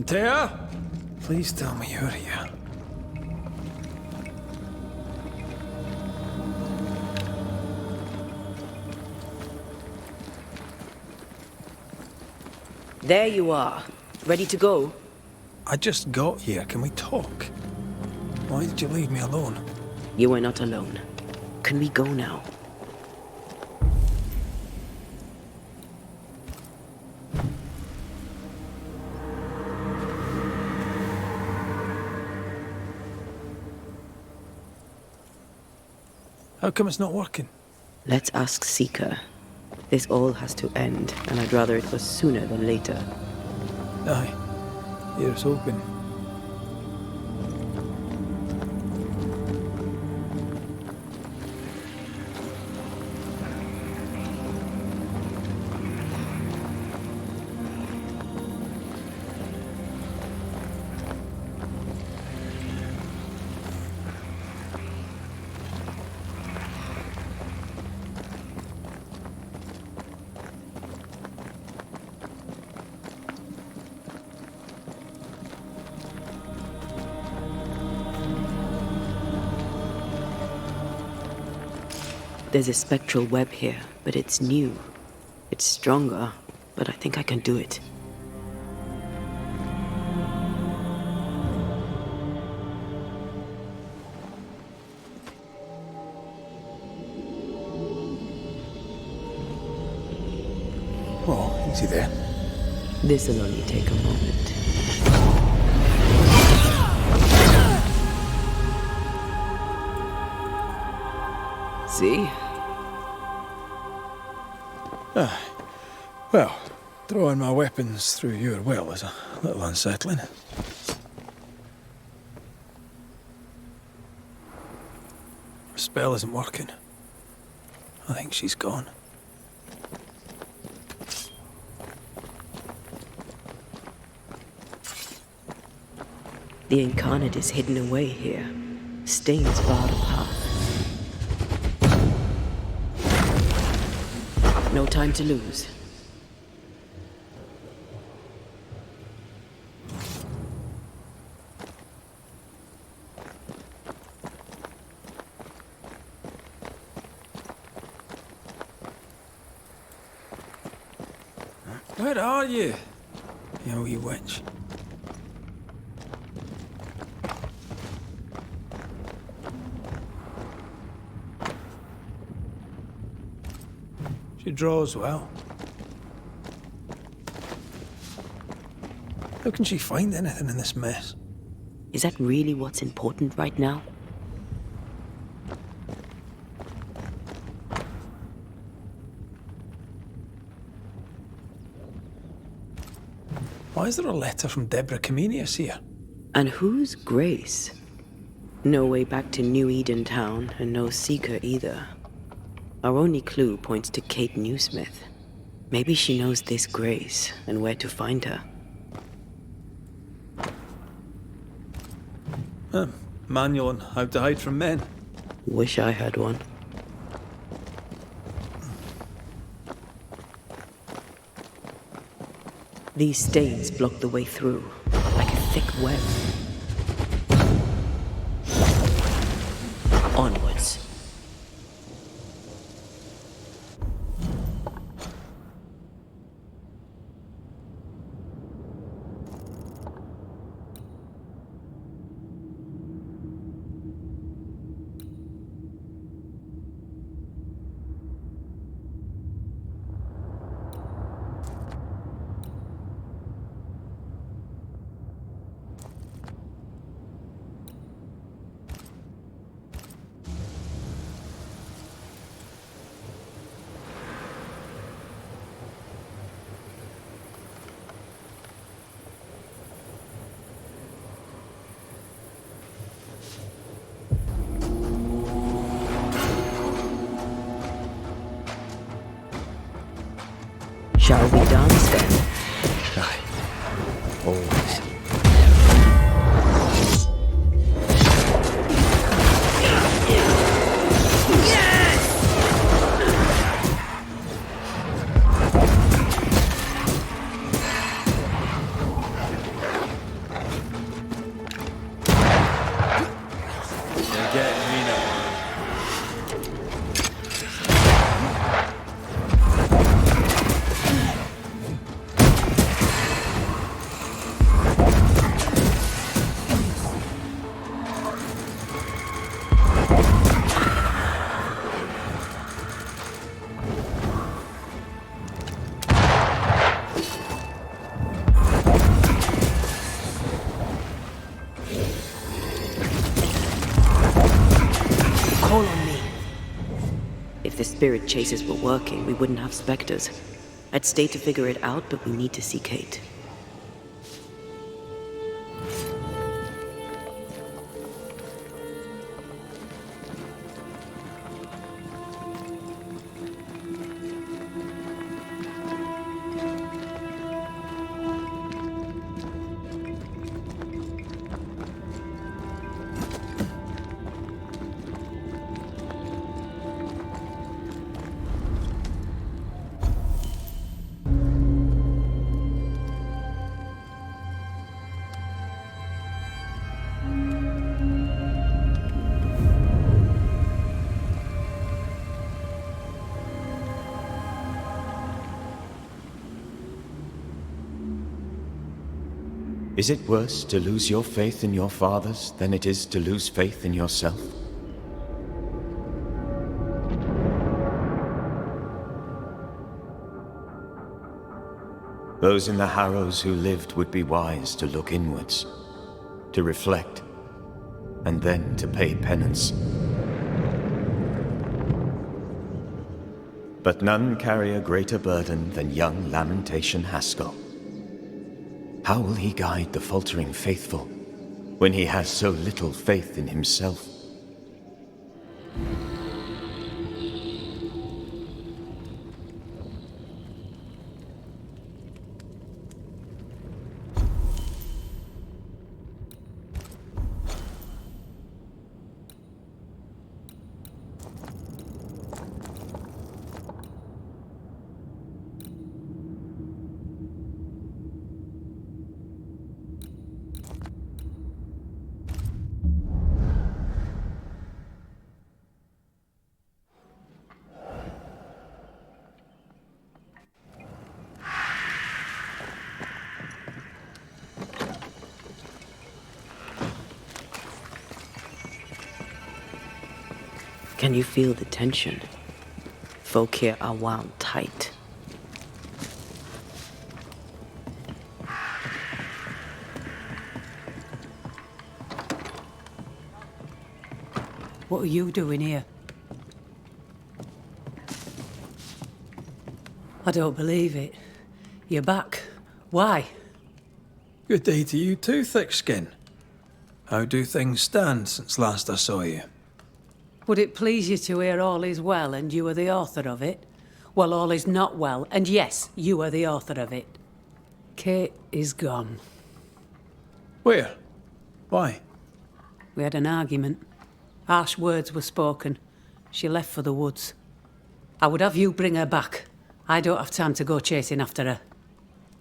Antea? Please tell me you're here. There you are. Ready to go? I just got here. Can we talk? Why did you leave me alone? You are not alone. Can we go now? How come it's not working? Let's ask Seeker. This all has to end, and I'd rather it was sooner than later. Aye. Here's hoping. There's a spectral web here, but it's new. It's stronger, but I think I can do it. Oh, easy there. This'll only take a moment. See? Well, throwing my weapons through your well is a little unsettling. The spell isn't working. I think she's gone. The incarnate is hidden away here. Stains bar the path. No time to lose. Where are you? You wee witch. She draws well. How can she find anything in this mess? Is that really what's important right now? Why is there a letter from Deborah Comenius here? And who's Grace? No way back to New Eden Town, and no Seeker either. Our only clue points to Kate Newsmith. Maybe she knows this Grace, and where to find her. Manual on how to hide from men. Wish I had one. These stains block the way through, like a thick web. Onwards. toll on me. If the spirit chases were working, we wouldn't have specters. I'd stay to figure it out, but we need to see Kate. Is it worse to lose your faith in your fathers than it is to lose faith in yourself? Those in the Harrows who lived would be wise to look inwards, to reflect, and then to pay penance. But none carry a greater burden than young Lamentation Haskell. How will he guide the faltering faithful when he has so little faith in himself? Can you feel the tension? Folk here are wound tight. What are you doing here? I don't believe it. You're back. Why? Good day to you too, Thickskin. How do things stand since last I saw you? Would it please you to hear all is well and you are the author of it? Well, all is not well, and yes, you are the author of it. Kate is gone. Where? Why? We had an argument. Harsh words were spoken. She left for the woods. I would have you bring her back. I don't have time to go chasing after her.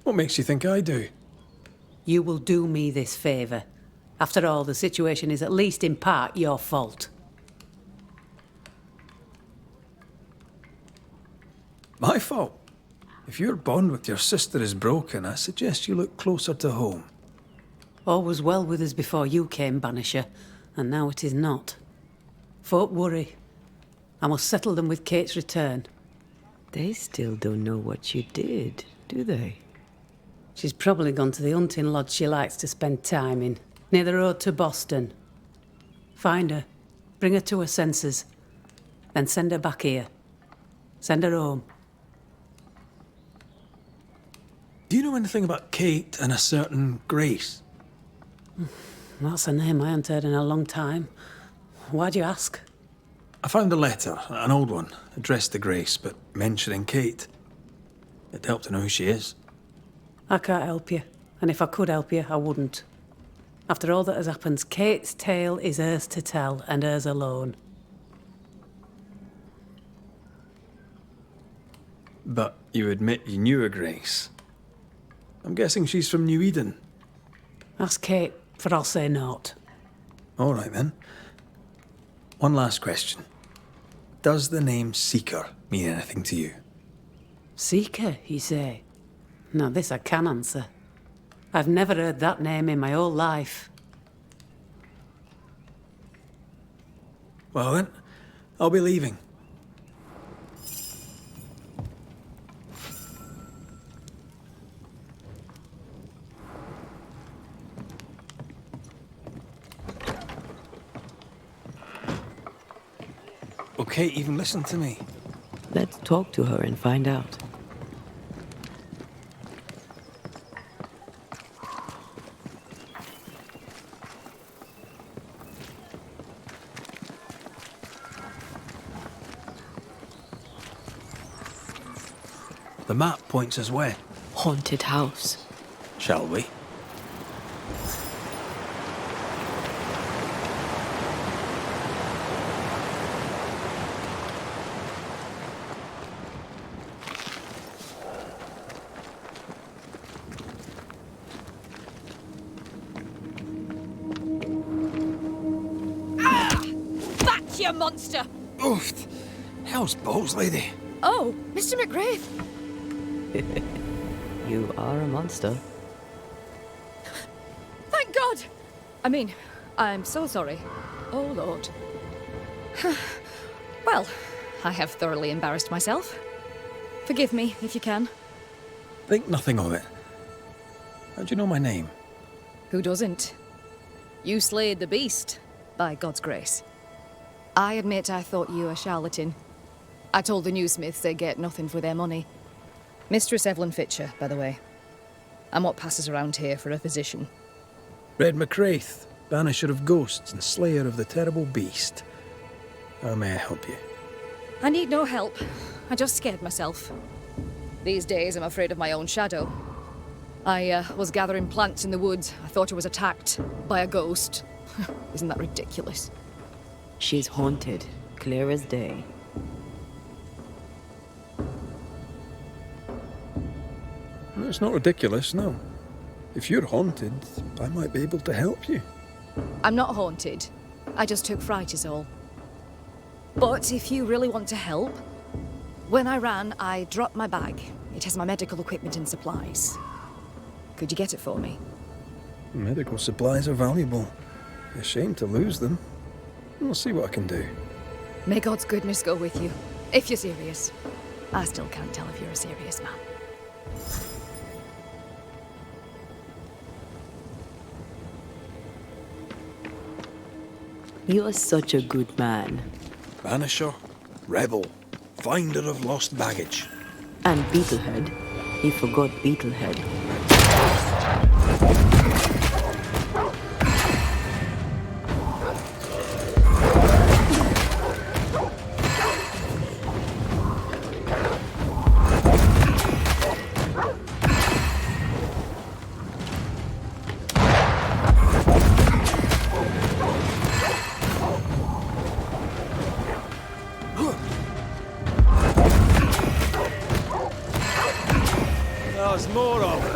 What makes you think I do? You will do me this favour. After all, the situation is at least in part your fault. My fault? If your bond with your sister is broken, I suggest you look closer to home. All was well with us before you came, Banisher, and now it is not. Folk worry. I must settle them with Kate's return. They still don't know what you did, do they? She's probably gone to the hunting lodge she likes to spend time in, near the road to Boston. Find her, bring her to her senses, then send her back here. Send her home. Do you know anything about Kate and a certain Grace? That's a name I haven't heard in a long time. Why'd you ask? I found a letter, an old one, addressed to Grace, but mentioning Kate. It'd help to know who she is. I can't help you, and if I could help you, I wouldn't. After all that has happened, Kate's tale is hers to tell, and hers alone. But you admit you knew a Grace. I'm guessing she's from New Eden. Ask Kate, for I'll say naught. All right, then. One last question. Does the name Seeker mean anything to you? Seeker, you say? Now this I can answer. I've never heard that name in my whole life. Well then, I'll be leaving. Will Kate even listen to me? Let's talk to her and find out. The map points us where? Haunted house. Shall we? Back, you monster! Oof! Hell's balls, lady. Oh, Mr. McRaith! You are a monster. Thank God! I mean, I'm so sorry. Oh, Lord. Well, I have thoroughly embarrassed myself. Forgive me, if you can. Think nothing of it. How do you know my name? Who doesn't? You slayed the beast, by God's grace. I admit I thought you a charlatan. I told the newsmiths they get nothing for their money. Mistress Evelyn Fitcher, by the way. I'm what passes around here for a physician. Red McRaith, Banisher of ghosts and slayer of the terrible beast. How may I help you? I need no help. I just scared myself. These days, I'm afraid of my own shadow. I was gathering plants in the woods. I thought I was attacked by a ghost. Isn't that ridiculous? She's haunted, clear as day. No, it's not ridiculous, no. If you're haunted, I might be able to help you. I'm not haunted. I just took fright is all. But if you really want to help, when I ran, I dropped my bag. It has my medical equipment and supplies. Could you get it for me? Medical supplies are valuable. A shame to lose them. We'll see what I can do. May God's goodness go with you, if you're serious. I still can't tell if you're a serious man. You are such a good man. Banisher, rebel, finder of lost baggage. And Beetlehead. He forgot Beetlehead. There's more of it.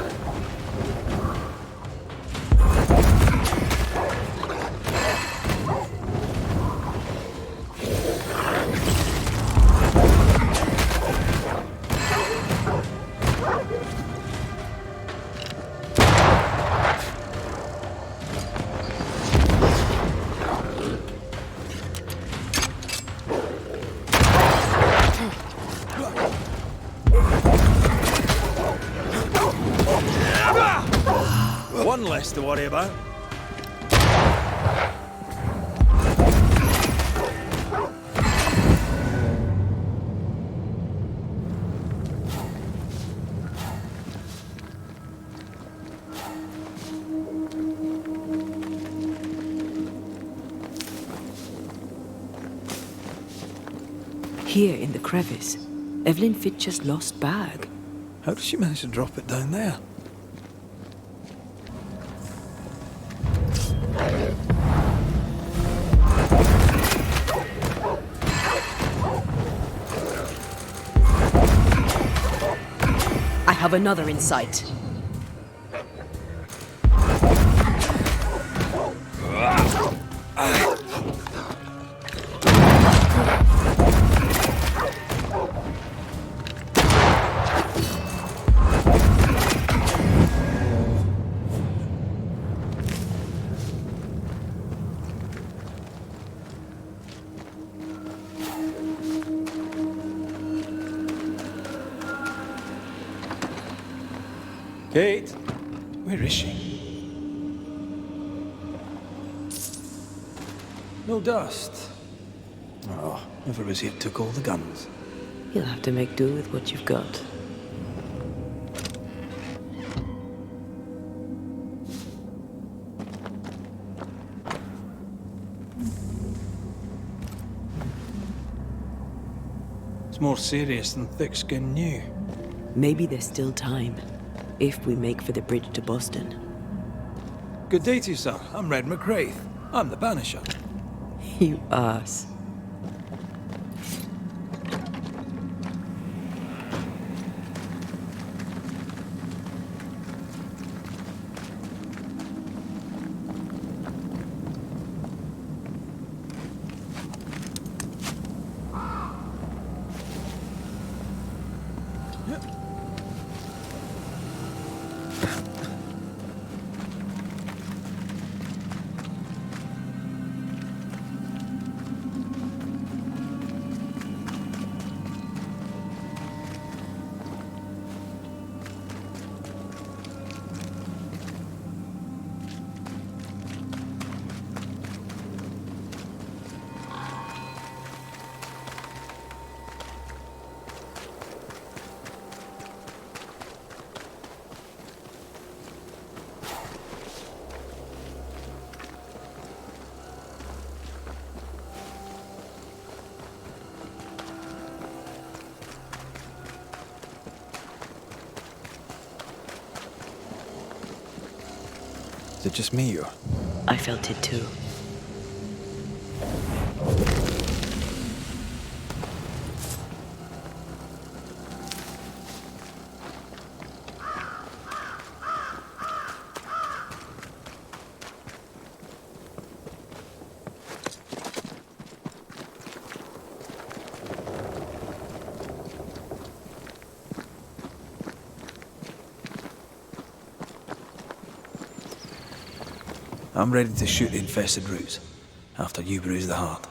One less to worry about. Here in the crevice, Evelyn Fitcher's lost bag. How did she manage to drop it down there? I have another in sight. Kate, where is she? No dust. Oh, whoever here took all the guns. You'll have to make do with what you've got. It's more serious than thick-skinned knew. Maybe there's still time, if we make for the bridge to Boston. Good day to you, sir. I'm Red Raith. I'm the Banisher. You ass. Is it just me, or? I felt it too. I'm ready to shoot the infested roots, after you bruise the heart.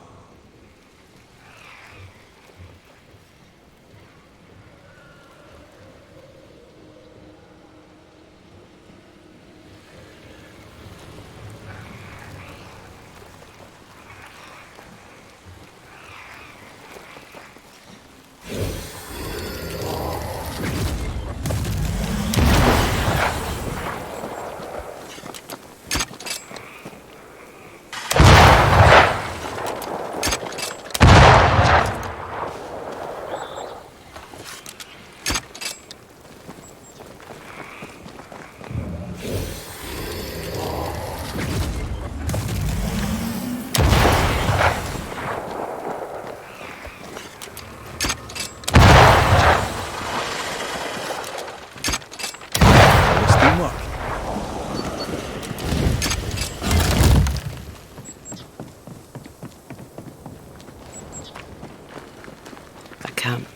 Camp.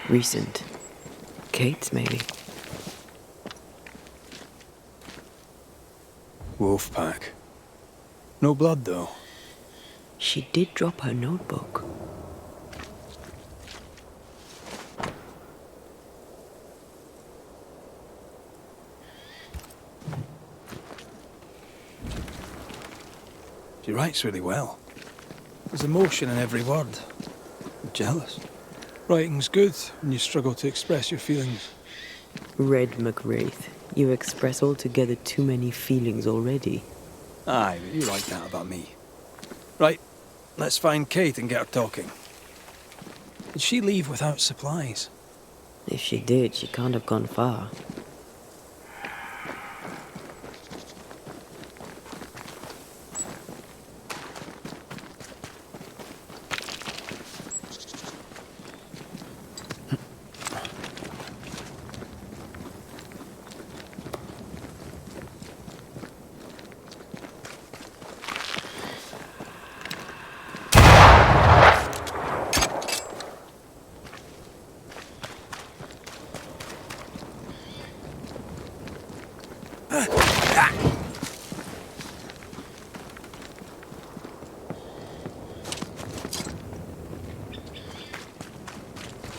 Recent. Kate's, maybe. Wolf pack. No blood, though. She did drop her notebook. She writes really well. There's emotion in every word. I'm jealous. Writing's good when you struggle to express your feelings. Red McWraith, you express altogether too many feelings already. Aye, but you like that about me. Right, let's find Kate and get her talking. Did she leave without supplies? If she did, she can't have gone far.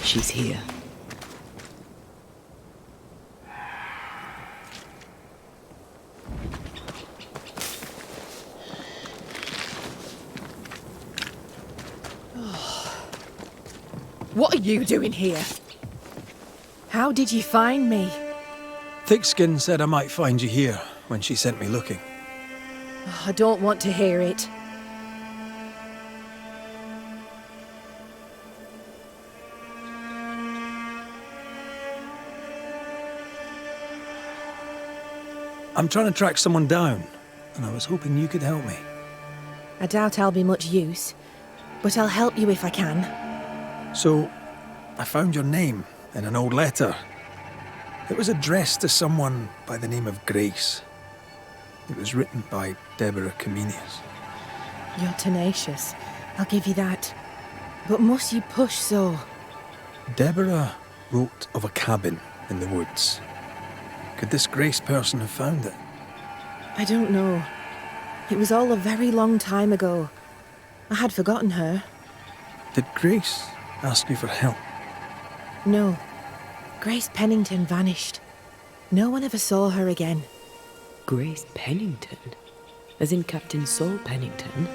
She's here. What are you doing here? How did you find me? Thickskin said I might find you here when she sent me looking. Oh, I don't want to hear it. I'm trying to track someone down, and I was hoping you could help me. I doubt I'll be much use, but I'll help you if I can. So, I found your name in an old letter. It was addressed to someone by the name of Grace. It was written by Deborah Comenius. You're tenacious, I'll give you that. But must you push so? Deborah wrote of a cabin in the woods. Could this Grace person have found it? I don't know. It was all a very long time ago. I had forgotten her. Did Grace ask you for help? No. Grace Pennington vanished. No one ever saw her again. Grace Pennington? As in Captain Saul Pennington?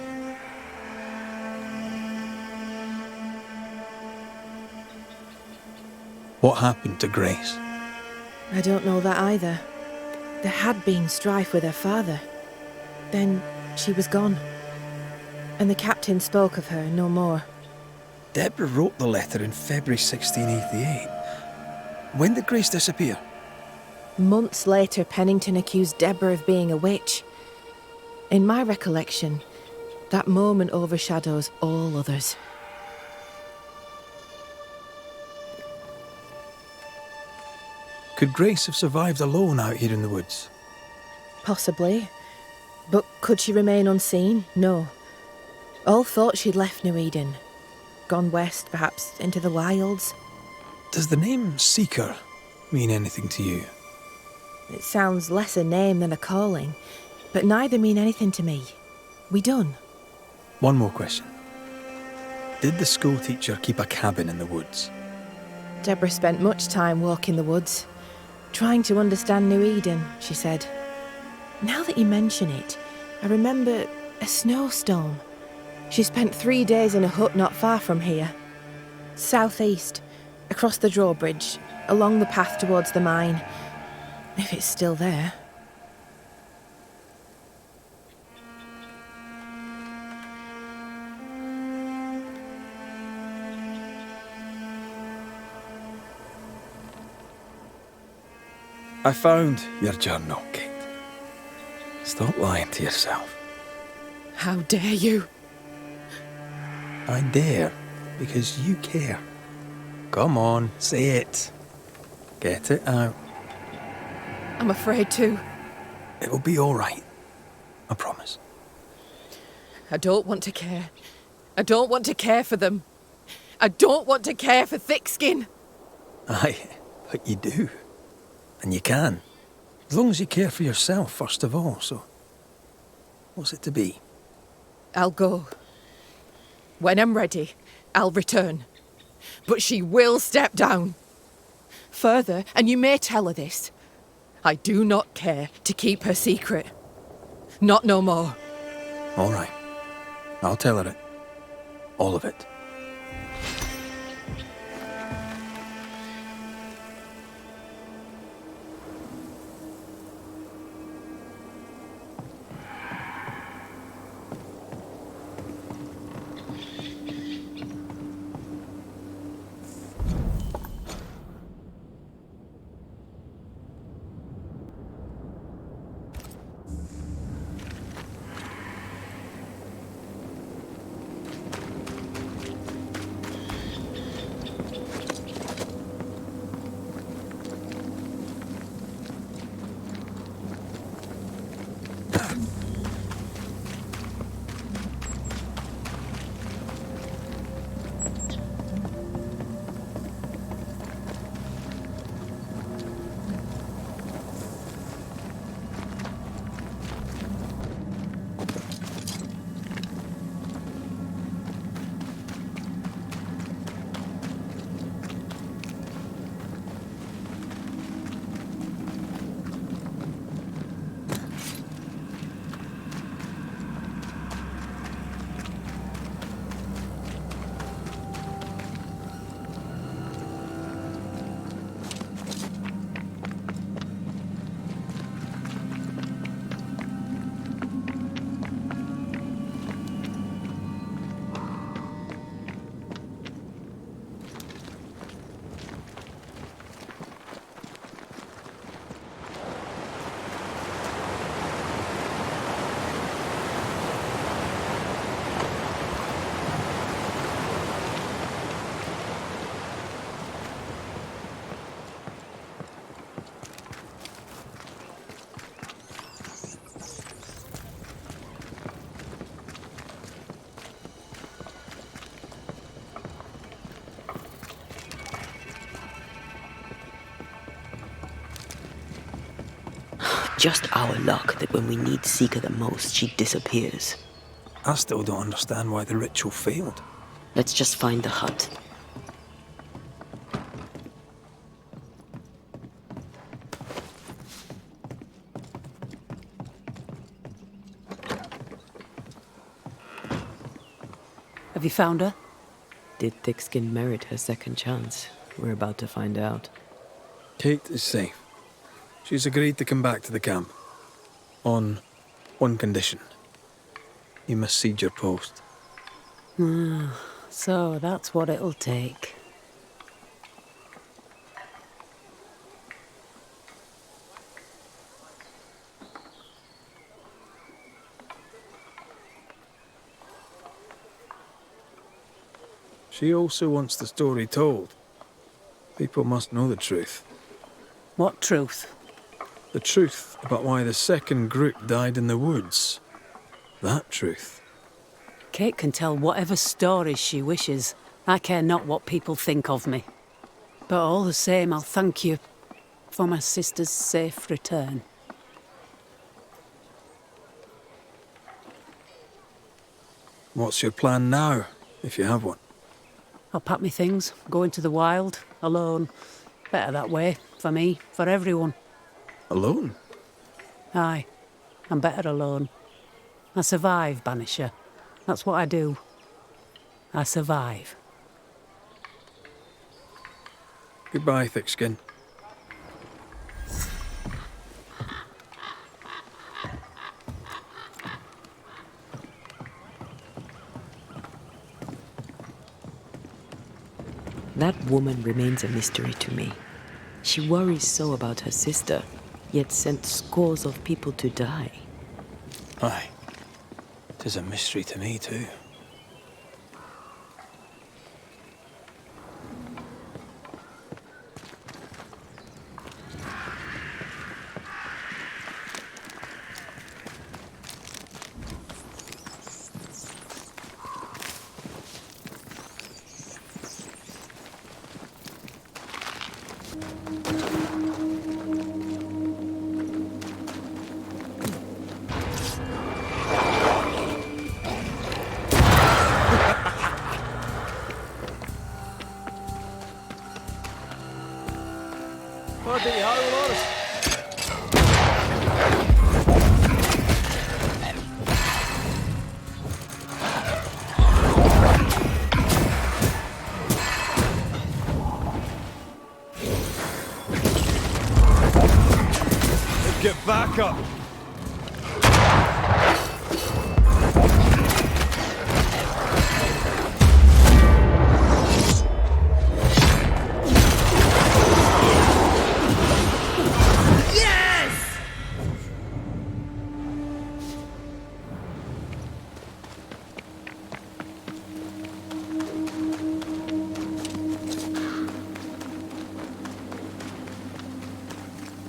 What happened to Grace? I don't know that either. There had been strife with her father. Then she was gone. And the captain spoke of her no more. Deborah wrote the letter in February 1688. When did Grace disappear? Months later, Pennington accused Deborah of being a witch. In my recollection, that moment overshadows all others. Could Grace have survived alone out here in the woods? Possibly. But could she remain unseen? No. All thought she'd left New Eden. Gone west, perhaps into the wilds. Does the name Seeker mean anything to you? It sounds less a name than a calling, but neither mean anything to me. We done. One more question. Did the school teacher keep a cabin in the woods? Deborah spent much time walking the woods, trying to understand New Eden, she said. Now that you mention it, I remember a snowstorm. She spent 3 days in a hut not far from here. Southeast, across the drawbridge, along the path towards the mine. If it's still there. I found your journal, Kate. Stop lying to yourself. How dare you? I dare, because you care. Come on, say it. Get it out. I'm afraid to. It'll be all right. I promise. I don't want to care. I don't want to care for them. I don't want to care for Thickskin. Aye, but you do. And you can. As long as you care for yourself, first of all, so... What's it to be? I'll go. When I'm ready, I'll return. But she will step down. Further, and you may tell her this, I do not care to keep her secret. Not no more. All right. I'll tell her it. All of it. Just our luck that when we need Seeker the most, she disappears. I still don't understand why the ritual failed. Let's just find the hut. Have you found her? Did Thickskin merit her second chance? We're about to find out. Kate is safe. She's agreed to come back to the camp. On one condition. You must cede your post. So that's what it'll take. She also wants the story told. People must know the truth. What truth? The truth about why the second group died in the woods. That truth. Kate can tell whatever stories she wishes. I care not what people think of me. But all the same, I'll thank you for my sister's safe return. What's your plan now, if you have one? I'll pack me things, go into the wild, alone. Better that way, for me, for everyone. Alone? Aye, I'm better alone. I survive, Banisher. That's what I do. I survive. Goodbye, Thickskin. That woman remains a mystery to me. She worries so about her sister, yet sent scores of people to die. Aye. 'Tis a mystery to me, too. Get back up!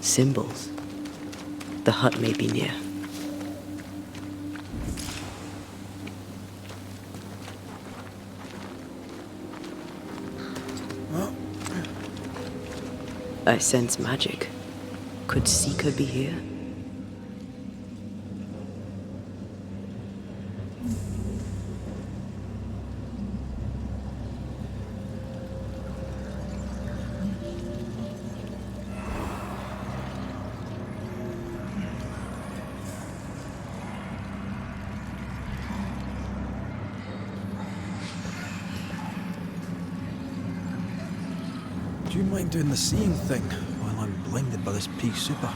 Symbols. The hut may be near. I sense magic. Could Seeker be here? Do you mind doing the seeing thing while I'm blinded by this pea super?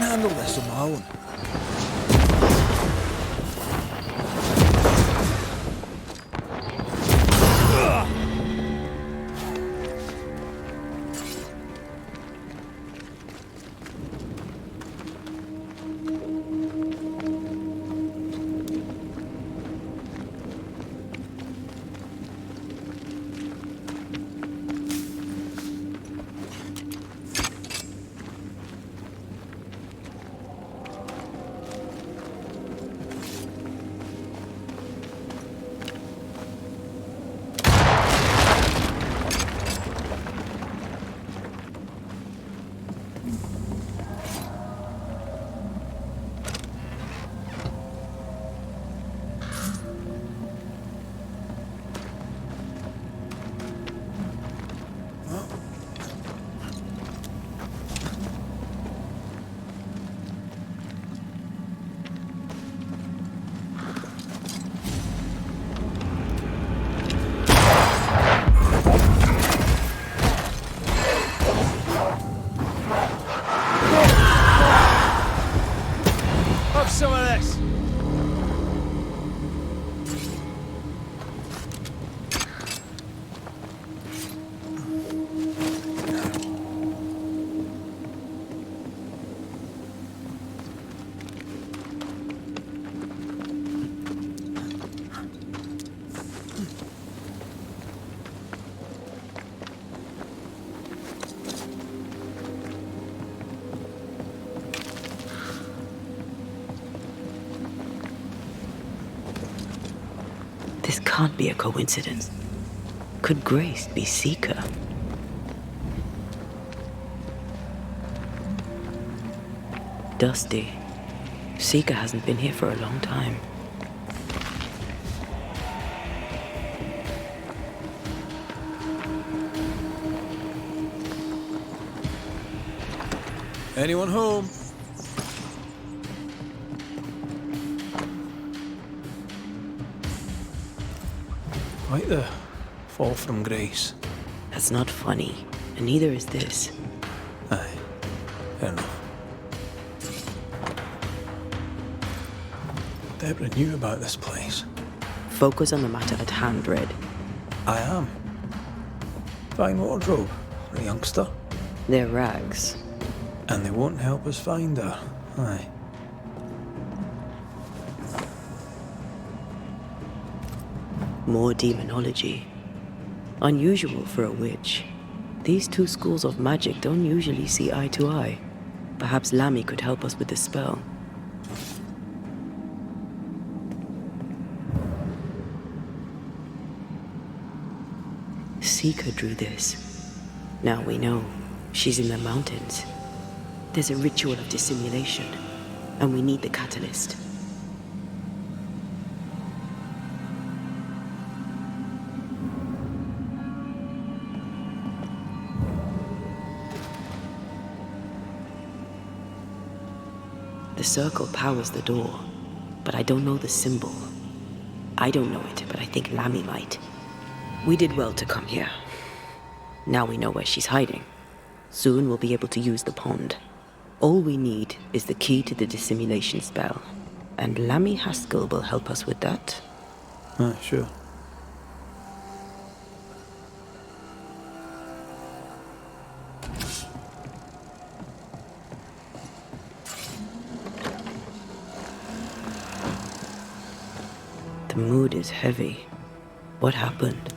handle this on my own. Some of this. This can't be a coincidence. Could Grace be Seeker? Dusty. Seeker hasn't been here for a long time. Anyone home? Quite the fall from grace. That's not funny, and neither is this. Aye, fair enough. Deborah knew about this place. Focus on the matter at hand, Red. I am. Fine wardrobe for a youngster. They're rags. And they won't help us find her. Aye. More demonology. Unusual for a witch. These two schools of magic don't usually see eye to eye. Perhaps Lammy could help us with the spell. Seeker drew this. Now we know. She's in the mountains. There's a ritual of dissimulation, and we need the catalyst. The circle powers the door, but I don't know the symbol. I don't know it, but I think Lammy might. We did well to come here. Now we know where she's hiding. Soon we'll be able to use the pond. All we need is the key to the dissimulation spell, and Lammy Haskell will help us with that. Sure. The mood is heavy. What happened?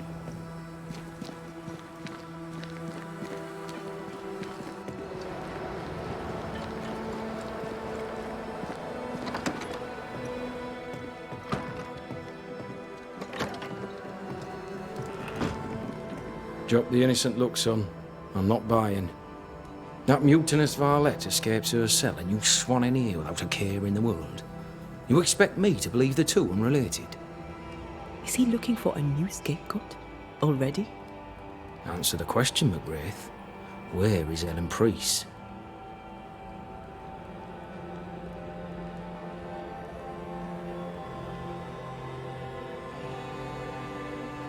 Drop the innocent look, son. I'm not buying. That mutinous varlet escapes her cell and you swan in here without a care in the world. You expect me to believe the two unrelated? Is he looking for a new scapegoat? Already? Answer the question, McGrath. Where is Ellen Priest?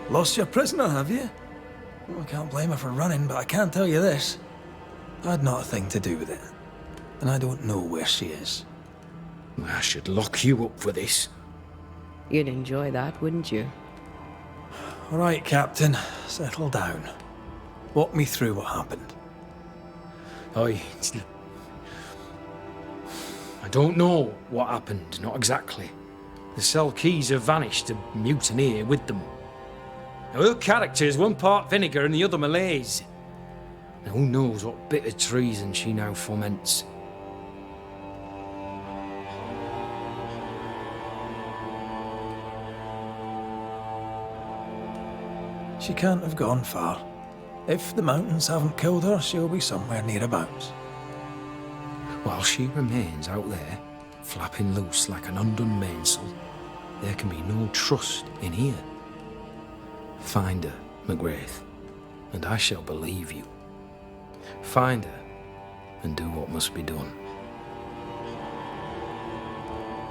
Lost your prisoner, have you? Well, I can't blame her for running, but I can't tell you this. I had not a thing to do with it. and I don't know where she is. I should lock you up for this. You'd enjoy that, wouldn't you? All right, Captain, settle down. Walk me through what happened. I don't know what happened, not exactly. The Selkies have vanished, a mutineer with them. Now, her character is one part vinegar and the other Malays. Now, who knows what bitter treason she now foments. She can't have gone far. If the mountains haven't killed her, she'll be somewhere nearabouts. While she remains out there, flapping loose like an undone mainsail, there can be no trust in here. Find her, McGrath, and I shall believe you. Find her, and do what must be done.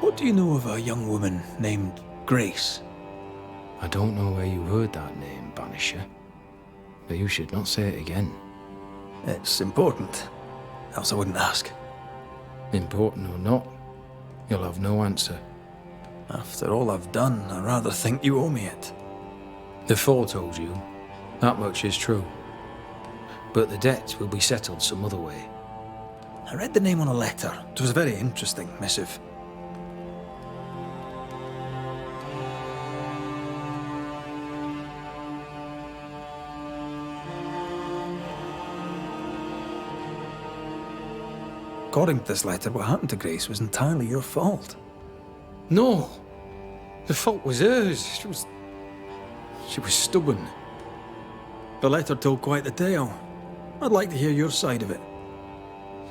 What do you know of a young woman named Grace? I don't know where you heard that name, Banisher, but you should not say it again. It's important, else I wouldn't ask. Important or not, you'll have no answer. After all I've done, I rather think you owe me it. The Four told you, that much is true. But the debt will be settled some other way. I read the name on a letter. It was a very interesting missive. According to this letter, what happened to Grace was entirely your fault. No! The fault was hers. She was stubborn. The letter told quite the tale. I'd like to hear your side of it.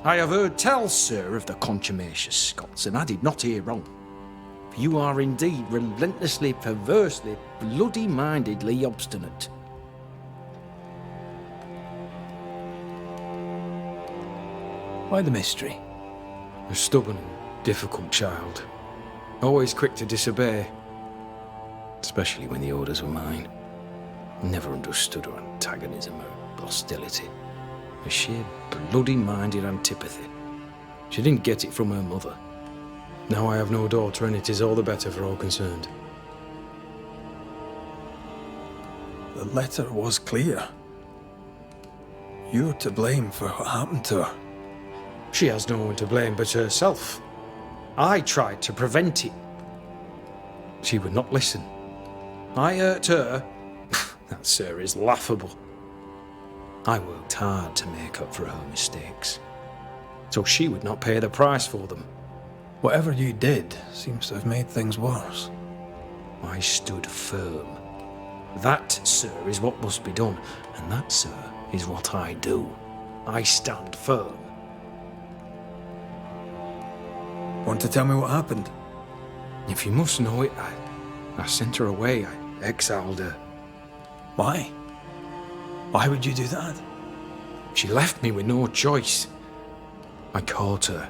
I have heard tell, sir, of the contumacious Scots, and I did not hear wrong. For you are indeed relentlessly, perversely, bloody-mindedly obstinate. Why the mystery? A stubborn and difficult child. Always quick to disobey. Especially when the orders were mine. Never understood her antagonism or hostility. A sheer bloody-minded antipathy. She didn't get it from her mother. Now I have no daughter, and it is all the better for all concerned. The letter was clear. You're to blame for what happened to her. She has no one to blame but herself. I tried to prevent it. She would not listen. I hurt her. That, sir, is laughable. I worked hard to make up for her mistakes, so she would not pay the price for them. Whatever you did seems to have made things worse. I stood firm. That, sir, is what must be done, and that, sir, is what I do. I stand firm. Want to tell me what happened? If you must know it, I sent her away. I exiled her. Why? Why would you do that? She left me with no choice. I caught her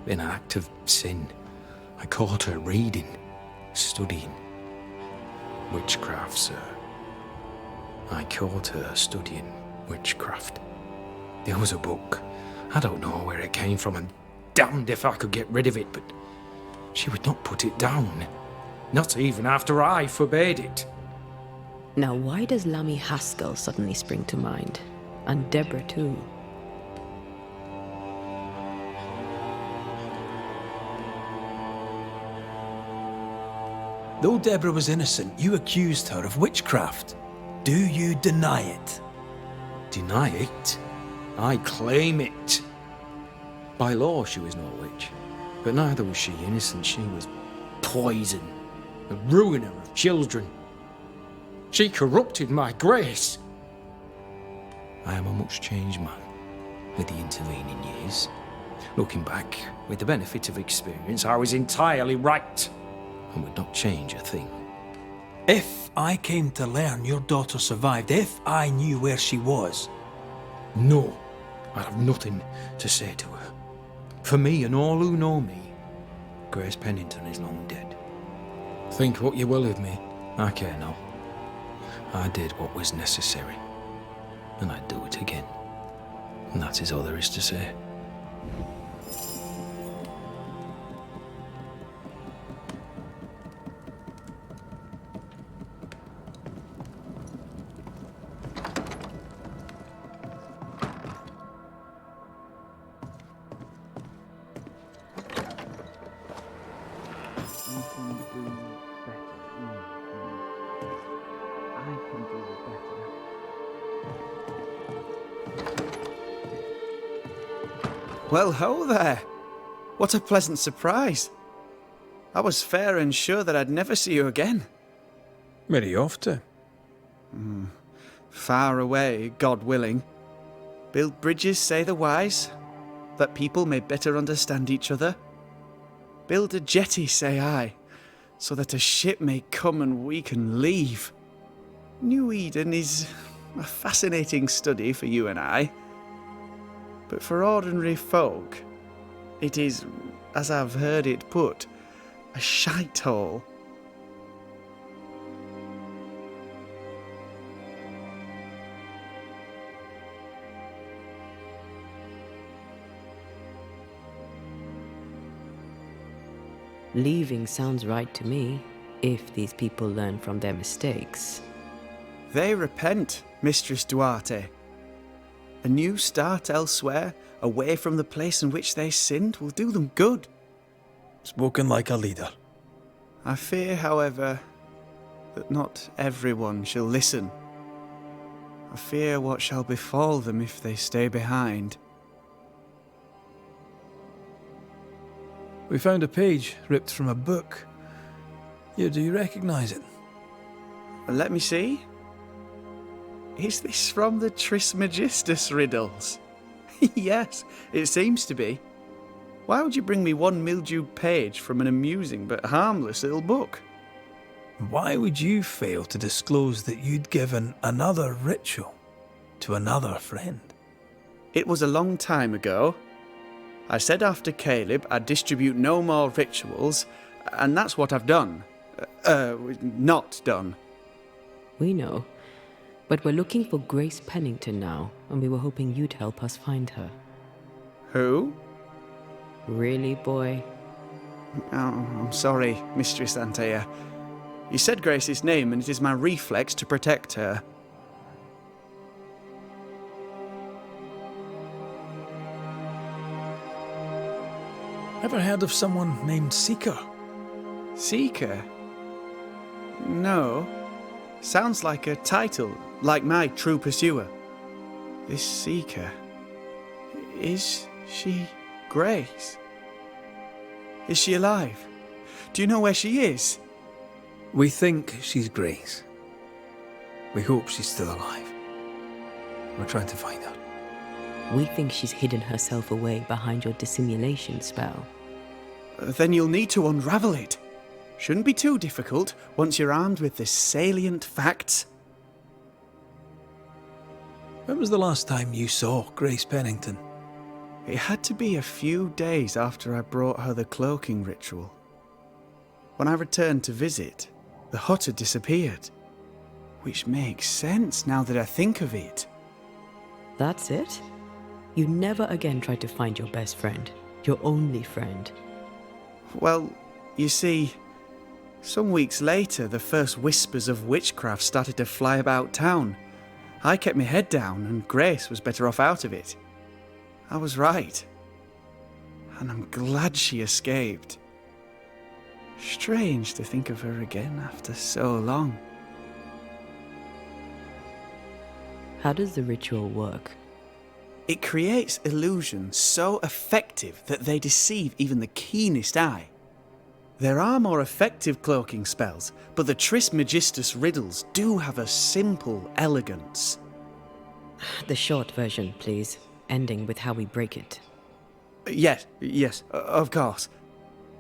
in an act of sin. I caught her reading, studying. Witchcraft, sir. I caught her studying witchcraft. There was a book. I don't know where it came from, and damned if I could get rid of it, but she would not put it down. Not even after I forbade it. Now, why does Lammy Haskell suddenly spring to mind? And Deborah, too. Though Deborah was innocent, you accused her of witchcraft. Do you deny it? Deny it? I claim it. By law, she was no witch, but neither was she innocent. She was poison, a ruiner of children. She corrupted my grace. I am a much changed man with the intervening years. Looking back, with the benefit of experience, I was entirely right and would not change a thing. If I came to learn your daughter survived, if I knew where she was... No, I have nothing to say to her. For me and all who know me, Grace Pennington is long dead. Think what you will of me, I care not. I did what was necessary, and I'd do it again. And that is all there is to say. Well, ho there. What a pleasant surprise. I was fair and sure that I'd never see you again. Where are you off to? Far away, God willing. Build bridges, say the wise, that people may better understand each other. Build a jetty, say I, so that a ship may come and we can leave. New Eden is a fascinating study for you and I. But for ordinary folk, it is, as I've heard it put, a shite hole. Leaving sounds right to me, if these people learn from their mistakes. They repent, Mistress Duarte. A new start elsewhere, away from the place in which they sinned, will do them good. Spoken like a leader. I fear, however, that not everyone shall listen. I fear what shall befall them if they stay behind. We found a page ripped from a book. Here, do you recognize it? Let me see. Is this from the Trismegistus riddles? Yes, it seems to be. Why would you bring me one mildewed page from an amusing but harmless little book? Why would you fail to disclose that you'd given another ritual to another friend? It was a long time ago. I said after Caleb I'd distribute no more rituals, and that's what I've done. Not done. We know. But we're looking for Grace Pennington now, and we were hoping you'd help us find her. Who? Really, boy? Oh, I'm sorry, Mistress Antea. You said Grace's name, and it is my reflex to protect her. Ever heard of someone named Seeker? Seeker? No. Sounds like a title, like my true pursuer. This Seeker... Is she Grace? Is she alive? Do you know where she is? We think she's Grace. We hope she's still alive. We're trying to find her. We think she's hidden herself away behind your dissimulation spell. Then you'll need to unravel it. Shouldn't be too difficult once you're armed with the salient facts. When was the last time you saw Grace Pennington? It had to be a few days after I brought her the cloaking ritual. When I returned to visit, the hut had disappeared. Which makes sense now that I think of it. That's it? You never again tried to find your best friend, your only friend. Well, you see, some weeks later the first whispers of witchcraft started to fly about town. I kept my head down and Grace was better off out of it. I was right. And I'm glad she escaped. Strange to think of her again after so long. How does the ritual work? It creates illusions so effective that they deceive even the keenest eye. There are more effective cloaking spells, but the Trismegistus riddles do have a simple elegance. The short version, please, ending with how we break it. Yes, of course.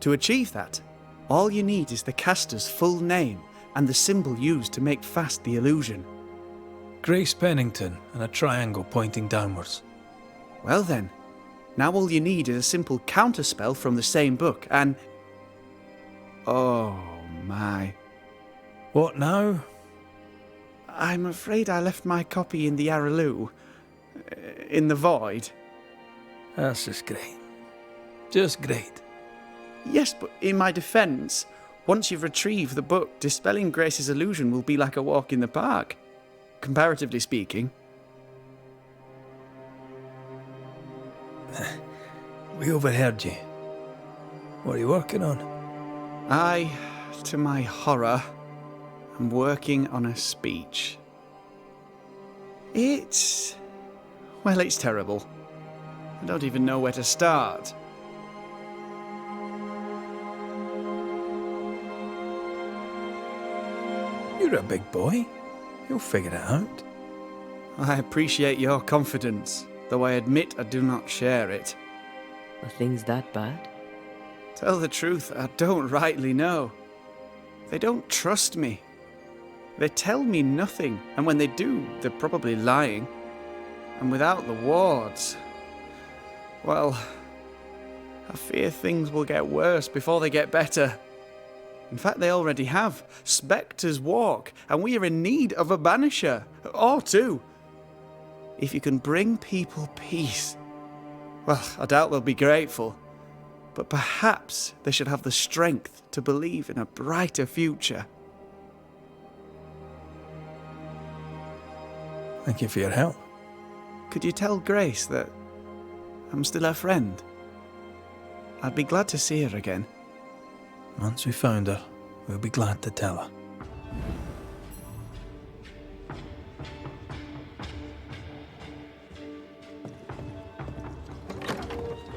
To achieve that, all you need is the caster's full name and the symbol used to make fast the illusion. Grace Pennington and a triangle pointing downwards. Well then, now all you need is a simple counterspell from the same book and... Oh my. What now? I'm afraid I left my copy in the Araloo. In the void. That's just great. Just great. Yes, but in my defence, once you've retrieved the book, dispelling Grace's illusion will be like a walk in the park. Comparatively speaking. We overheard you. What are you working on? I, to my horror, am working on a speech. It's terrible. I don't even know where to start. You're a big boy. You'll figure it out. I appreciate your confidence, though I admit I do not share it. Are things that bad? Tell the truth, I don't rightly know. They don't trust me. They tell me nothing, and when they do, they're probably lying. And without the wards, well, I fear things will get worse before they get better. In fact, they already have. Spectres walk, and we are in need of a banisher, or two. If you can bring people peace, well, I doubt they'll be grateful. But perhaps they should have the strength to believe in a brighter future. Thank you for your help. Could you tell Grace that I'm still her friend? I'd be glad to see her again. Once we found her, we'll be glad to tell her.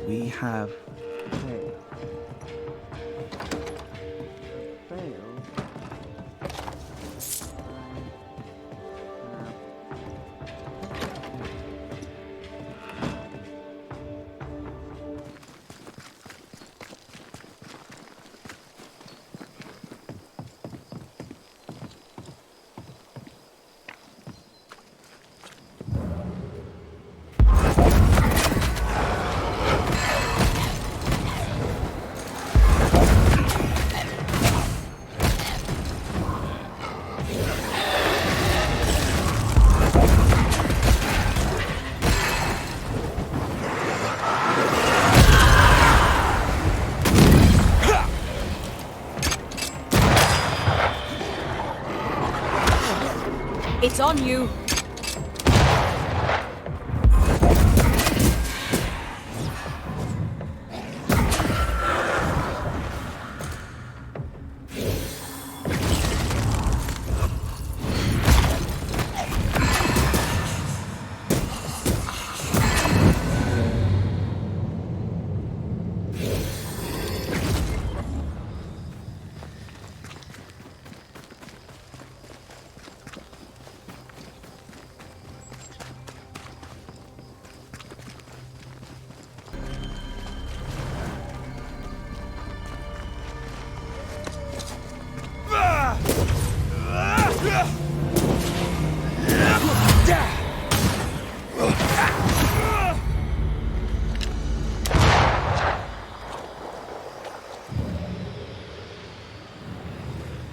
We have... It's on you.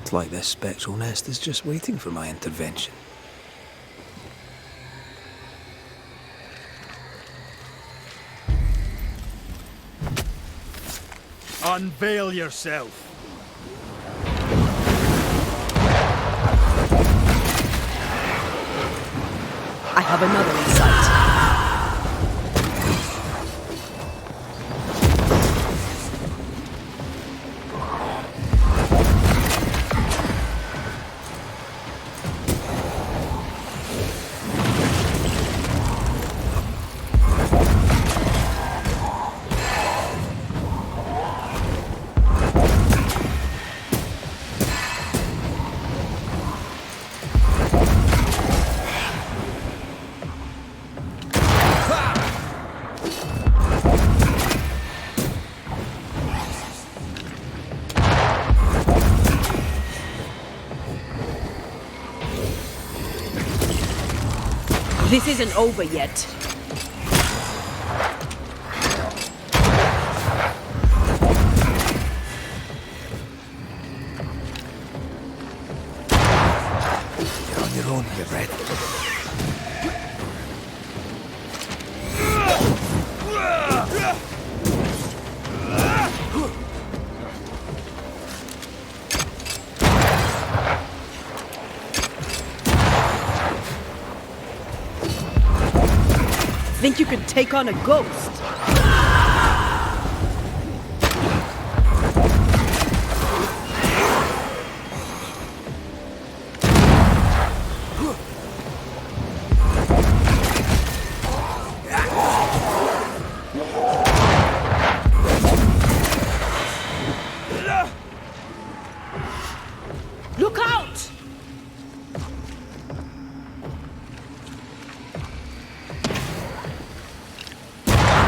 It's like this spectral nest is just waiting for my intervention. Unveil yourself. I have another insight. This isn't over yet. You're on your own here, Red. Think you could take on a ghost? Look out!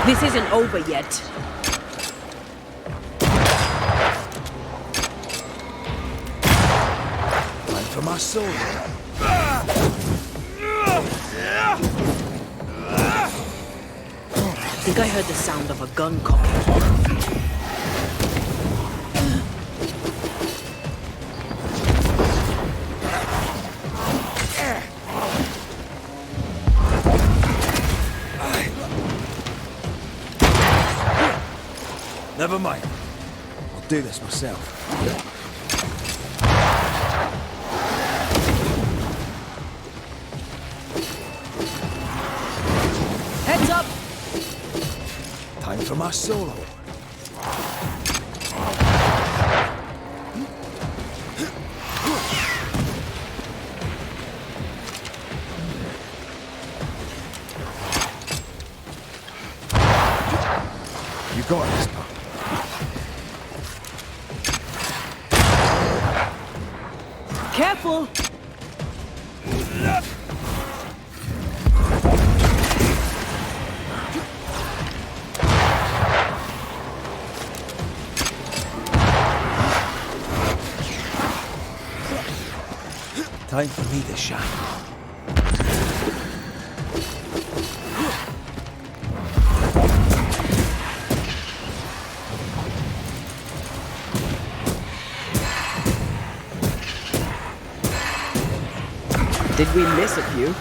This isn't over yet. Time for my soul. I think I heard the sound of a gun cocking. Never mind. I'll do this myself. Heads up! Time for my solo. You got this, pal. Careful! Time for me to shine. Did we miss a few?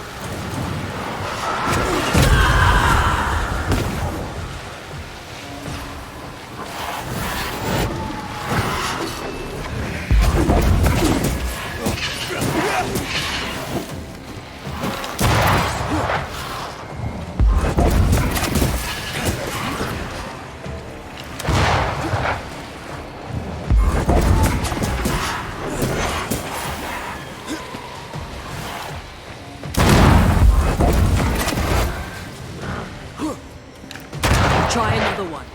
Try another one.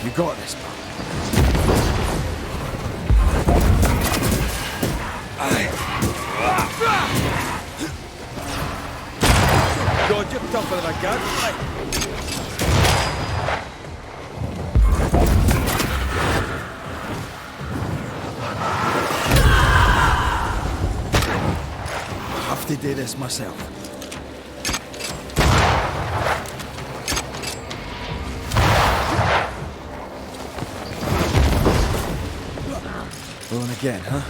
You got this, pal. God, you're tougher than I got. I have to do this myself. Going again, huh?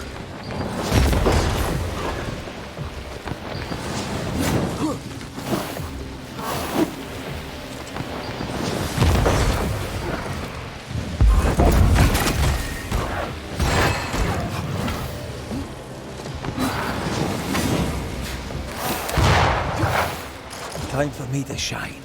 Time for me to shine.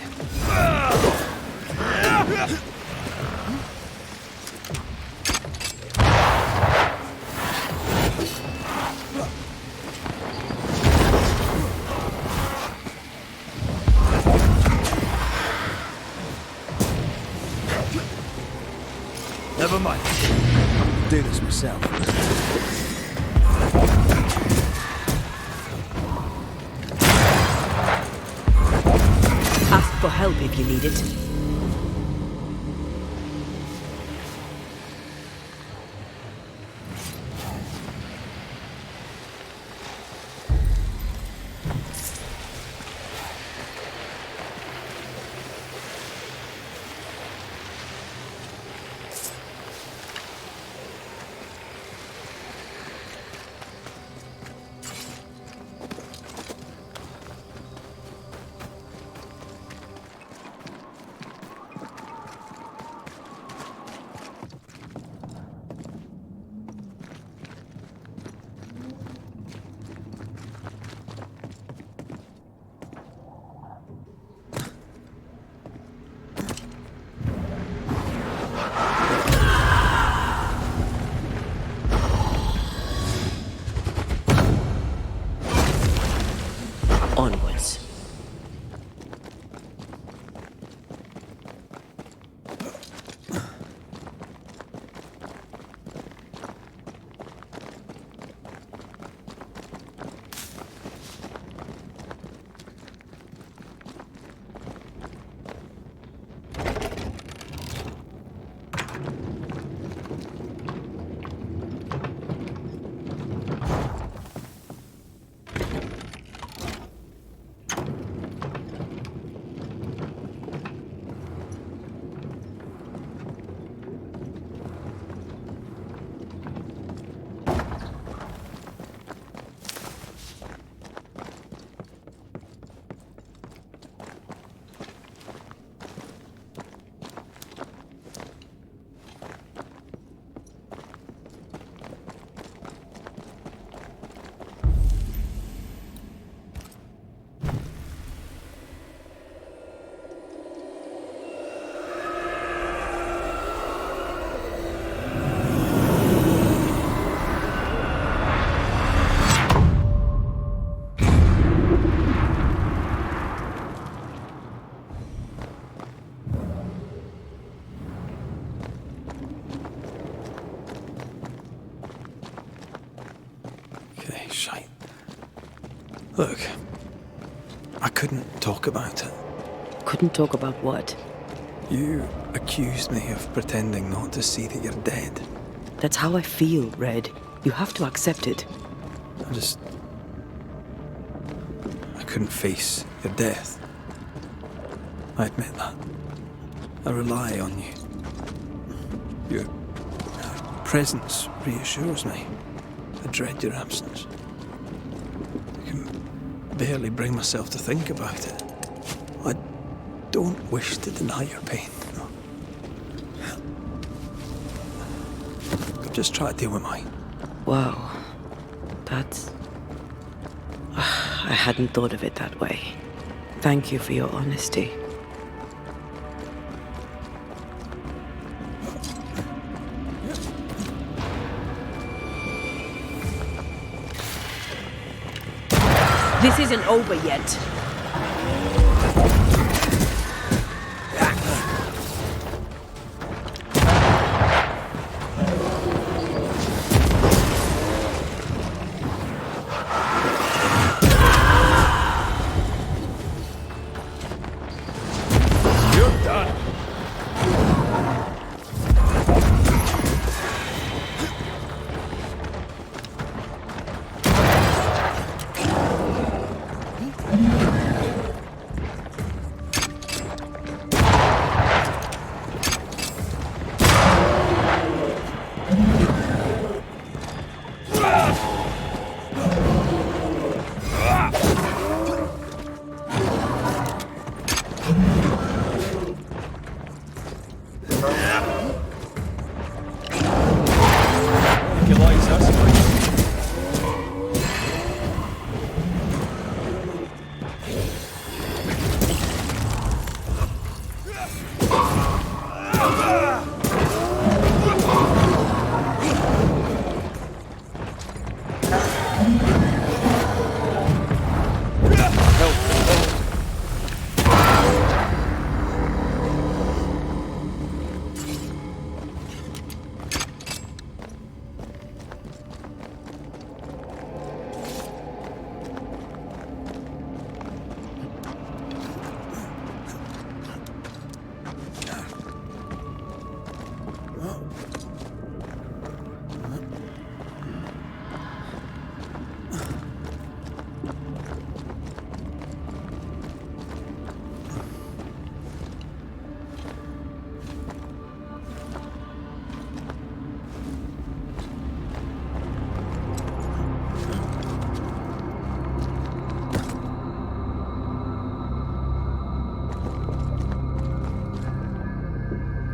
Never mind. I'll do this myself. Ask for help if you need it. Okay, shite. Look, I couldn't talk about it. Couldn't talk about what? You accused me of pretending not to see that you're dead. That's how I feel, Red. You have to accept it. I couldn't face your death. I admit that. I rely on you. Your presence reassures me. I dread your absence. I can barely bring myself to think about it. I don't wish to deny your pain. No. Just try to deal with mine. Wow. That's... I hadn't thought of it that way. Thank you for your honesty. This isn't over yet.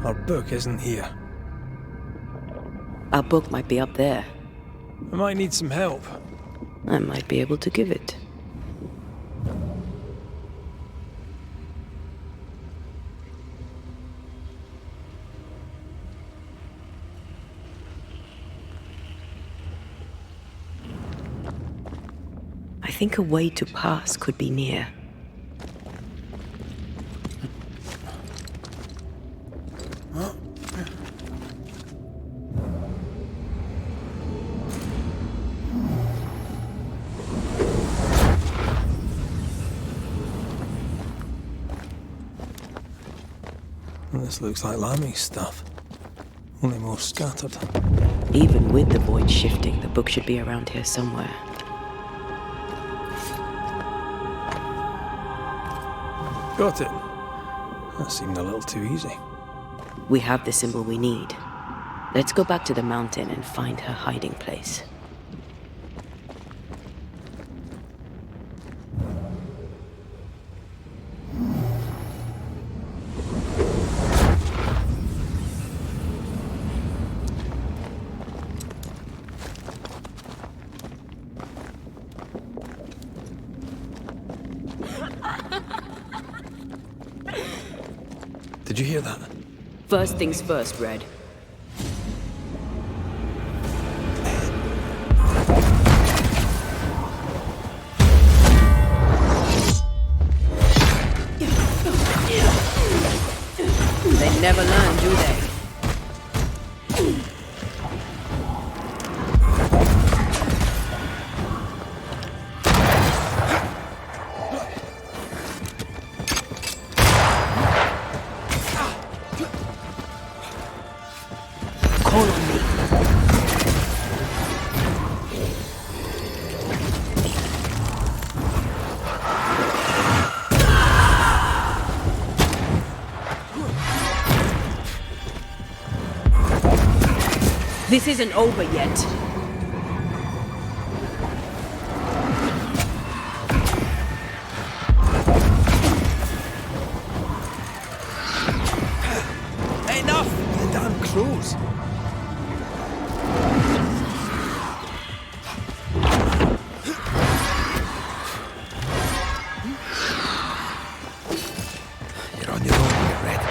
Our book isn't here. Our book might be up there. I might need some help. I might be able to give it. I think a way to pass could be near. This looks like Lammy's stuff. Only more scattered. Even with the void shifting, the book should be around here somewhere. Got it. That seemed a little too easy. We have the symbol we need. Let's go back to the mountain and find her hiding place. Did you hear that? First things first, Red. They never learn, do they? Call on me. This isn't over yet. Enough! The damn crows! You're on your own here, Red.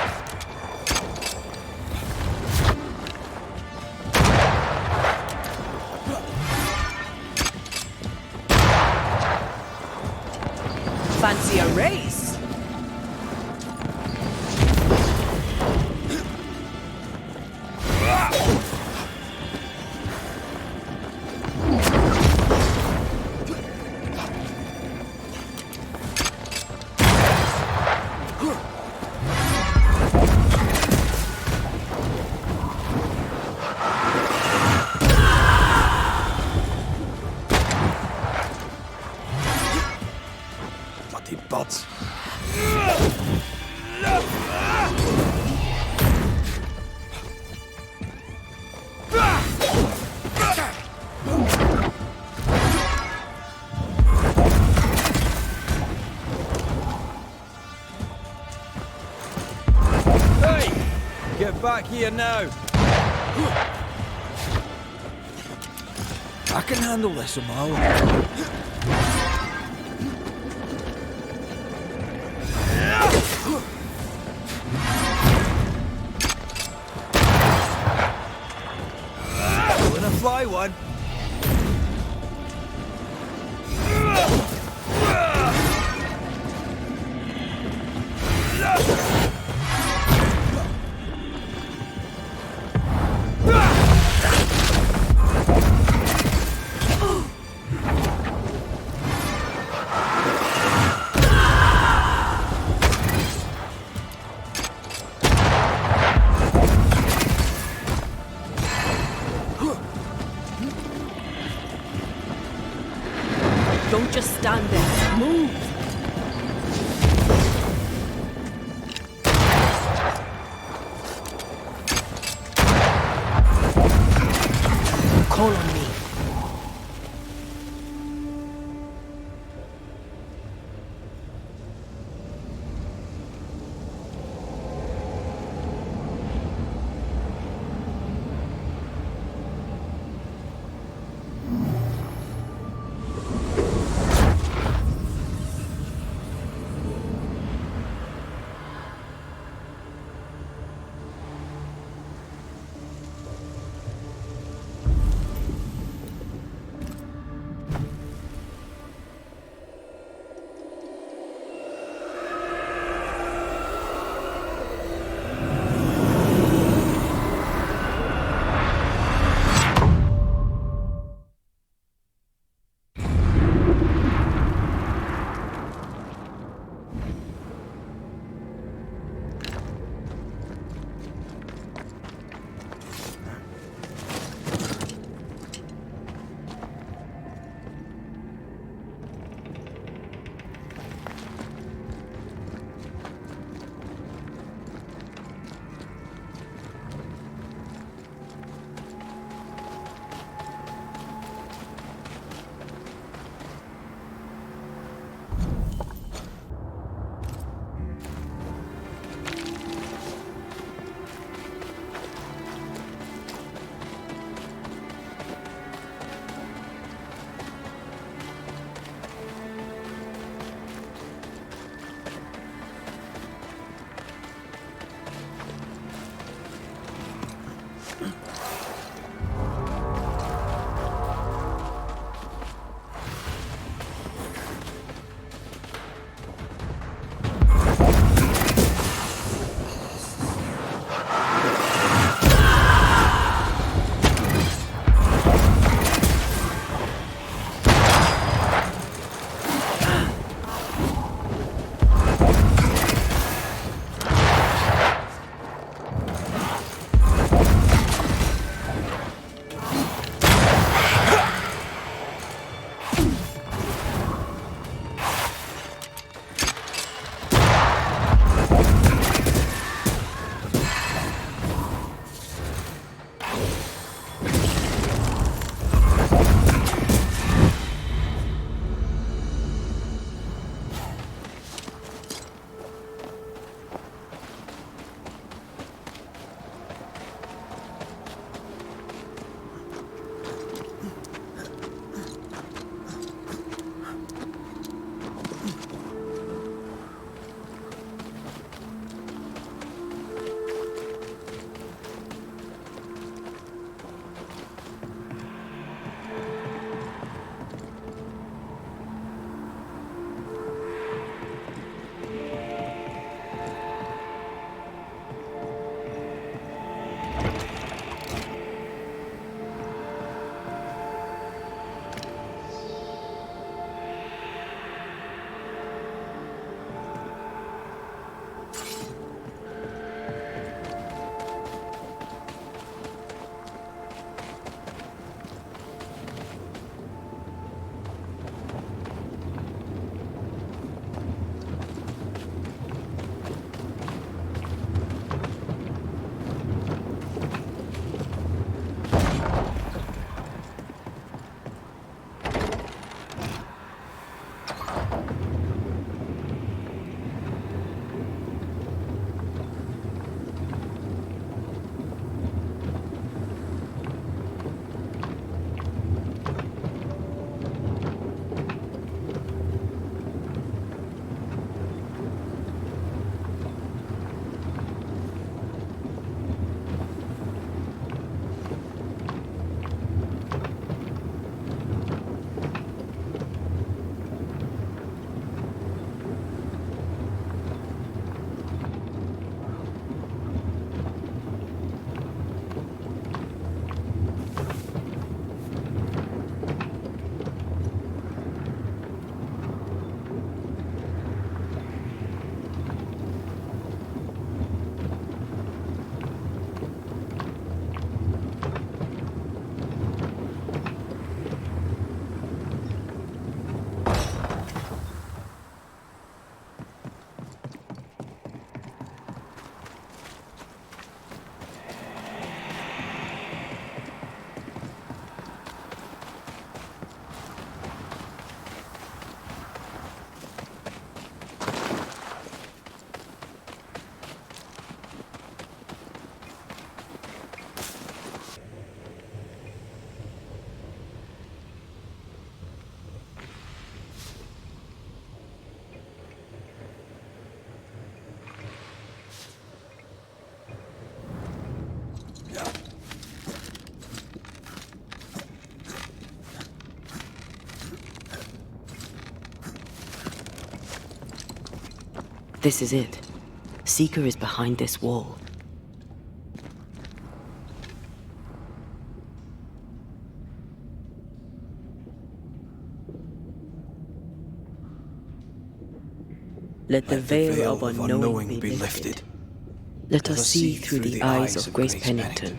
Fancy a race? Bloody buds. Hey! Get back here now! I can handle this on my own. Doing a fly one. Don't just stand there. Move! Call on me. This is it. Seeker is behind this wall. Let the veil of unknowing be lifted. Let us see through the eyes of Grace Pennington.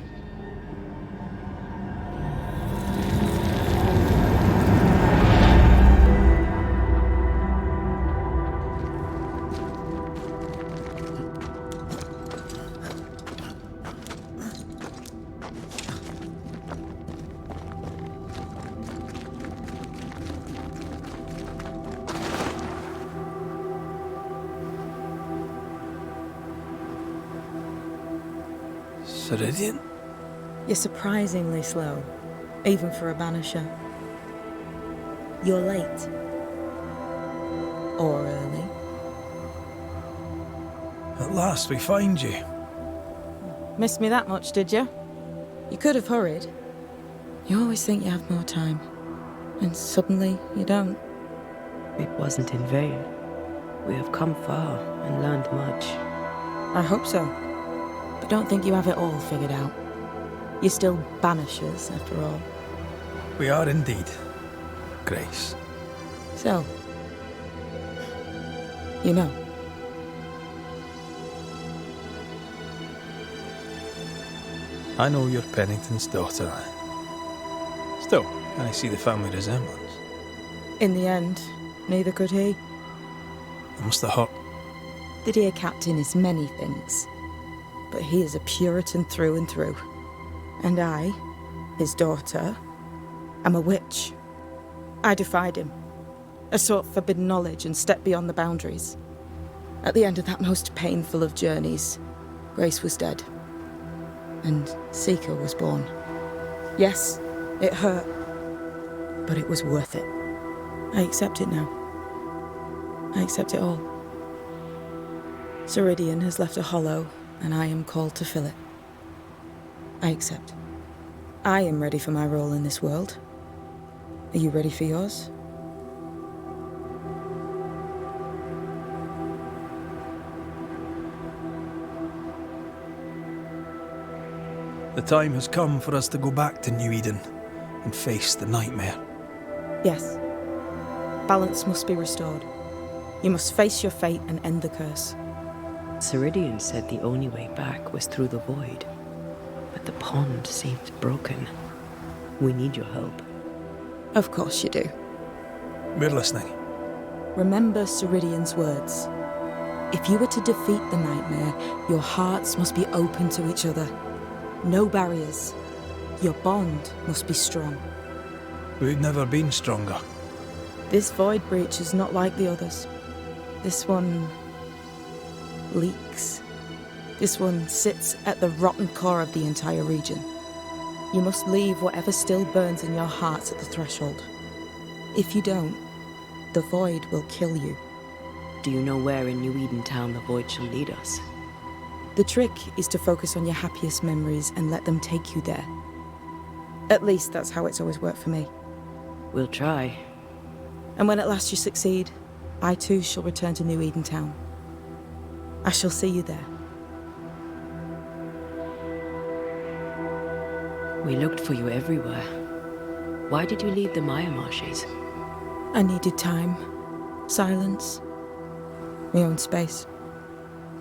Ceridian? You're surprisingly slow, even for a Banisher. You're late. Or early. At last we find you. Missed me that much, did you? You could have hurried. You always think you have more time, and suddenly you don't. It wasn't in vain. We have come far and learned much. I hope so. But don't think you have it all figured out. You're still Banishers, after all. We are indeed, Grace. So, you know. I know you're Pennington's daughter. Still, can I see the family resemblance? In the end, neither could he. It must have hurt. The dear captain is many things, but he is a Puritan through and through. And I, his daughter, am a witch. I defied him. I sought forbidden knowledge and stepped beyond the boundaries. At the end of that most painful of journeys, Grace was dead. And Seeker was born. Yes, it hurt, but it was worth it. I accept it now. I accept it all. Ceridian has left a hollow, and I am called to fill it. I accept. I am ready for my role in this world. Are you ready for yours? The time has come for us to go back to New Eden and face the nightmare. Yes. Balance must be restored. You must face your fate and end the curse. Ceridian said the only way back was through the void. But the pond seems broken. We need your help. Of course you do. We're listening. Remember Ceridian's words. If you were to defeat the nightmare, your hearts must be open to each other. No barriers. Your bond must be strong. We've never been stronger. This void breach is not like the others. This one leaks. This one sits at the rotten core of the entire region. You must leave whatever still burns in your hearts at the threshold. If you don't, the void will kill you. Do you know where in New Eden Town the void shall lead us? The trick is to focus on your happiest memories and let them take you there. At least that's how it's always worked for me. We'll try. And when at last you succeed, I too shall return to New Eden Town. I shall see you there. We looked for you everywhere. Why did you leave the Maya Marshes? I needed time, silence, my own space.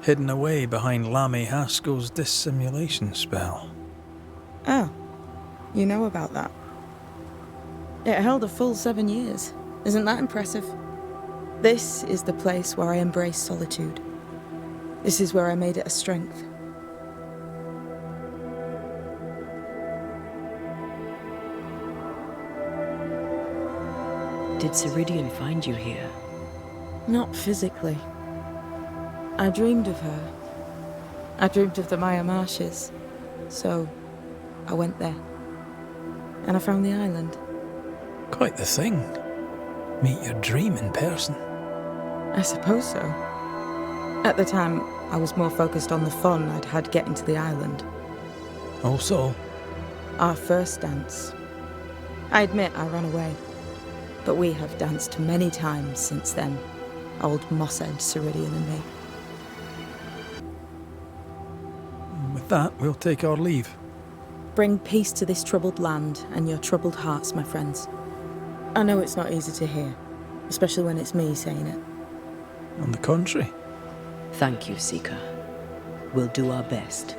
Hidden away behind Lammy Haskell's dissimulation spell. Oh, you know about that. It held a full 7 years. Isn't that impressive? This is the place where I embrace solitude. This is where I made it a strength. Did Ceridian find you here? Not physically. I dreamed of her. I dreamed of the Maya Marshes. So, I went there. And I found the island. Quite the thing. Meet your dream in person. I suppose so. At the time, I was more focused on the fun I'd had getting to the island. Also, Our first dance. I admit I ran away. But we have danced many times since then. Old Mosshead, Ceridian and me. with that, we'll take our leave. Bring peace to this troubled land and your troubled hearts, my friends. I know it's not easy to hear, especially when it's me saying it. On the contrary. Thank you, Seeker. We'll do our best.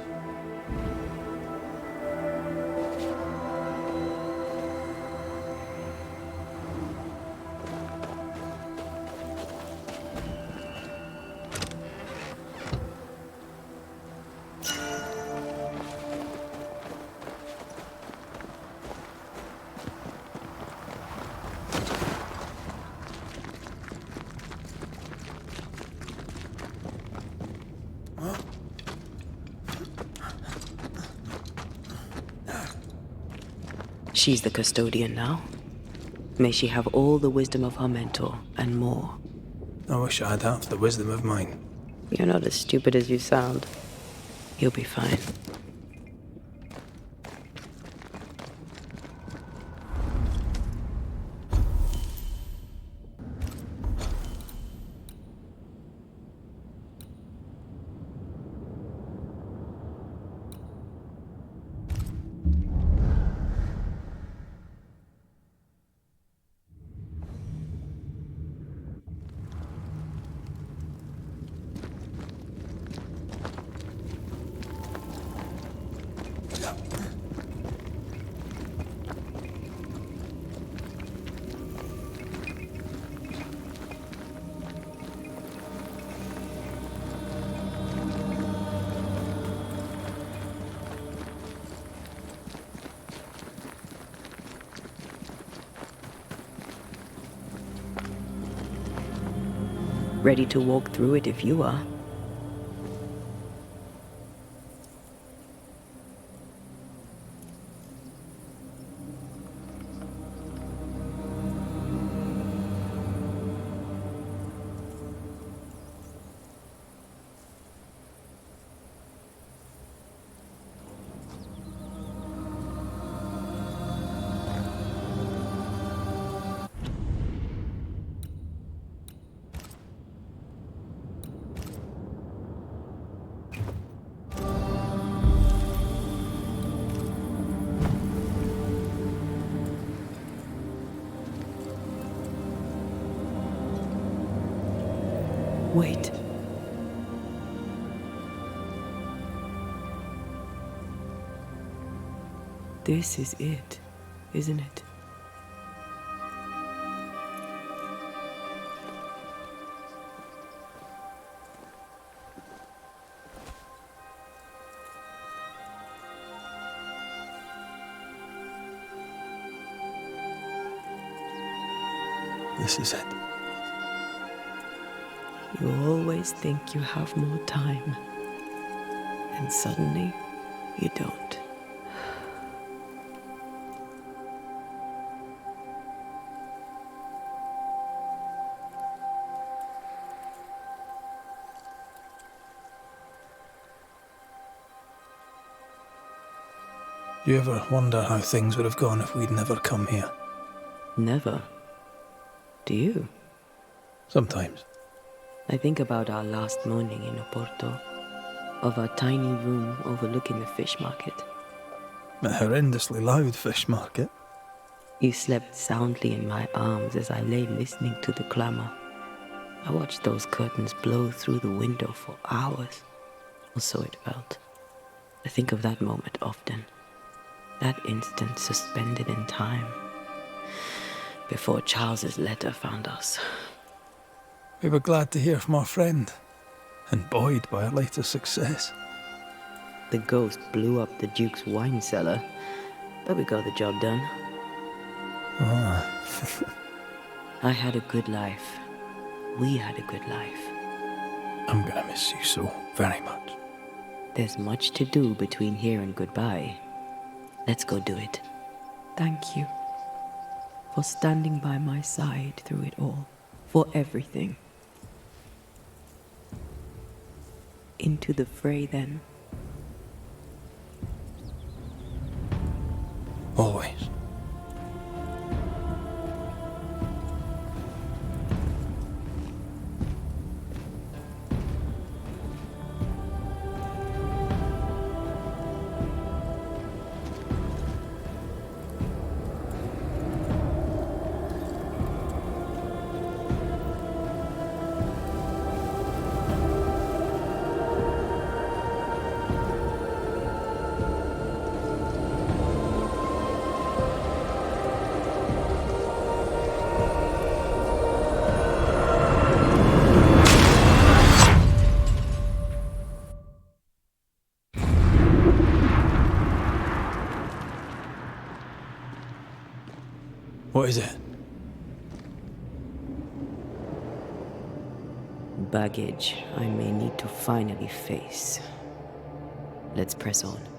She's the custodian now. May she have all the wisdom of her mentor, and more. I wish I had half the wisdom of mine. You're not as stupid as you sound. You'll be fine. Ready to walk through it if you are. Wait. This is it, isn't it? This is it. You always think you have more time, and suddenly you don't. Do you ever wonder how things would have gone if we'd never come here? Never. Do you? Sometimes. I think about our last morning in Oporto, of our tiny room overlooking the fish market. A horrendously loud fish market. You slept soundly in my arms as I lay listening to the clamor. I watched those curtains blow through the window for hours, or so it felt. I think of that moment often, that instant suspended in time, before Charles's letter found us. We were glad to hear from our friend, and buoyed by our later success. The ghost blew up the Duke's wine cellar, but we got the job done. I had a good life. We had a good life. I'm gonna miss you so very much. There's much to do between here and goodbye. Let's go do it. Thank you for standing by my side through it all, for everything. Into the fray, then. Always. What is it? Baggage I may need to finally face. Let's press on.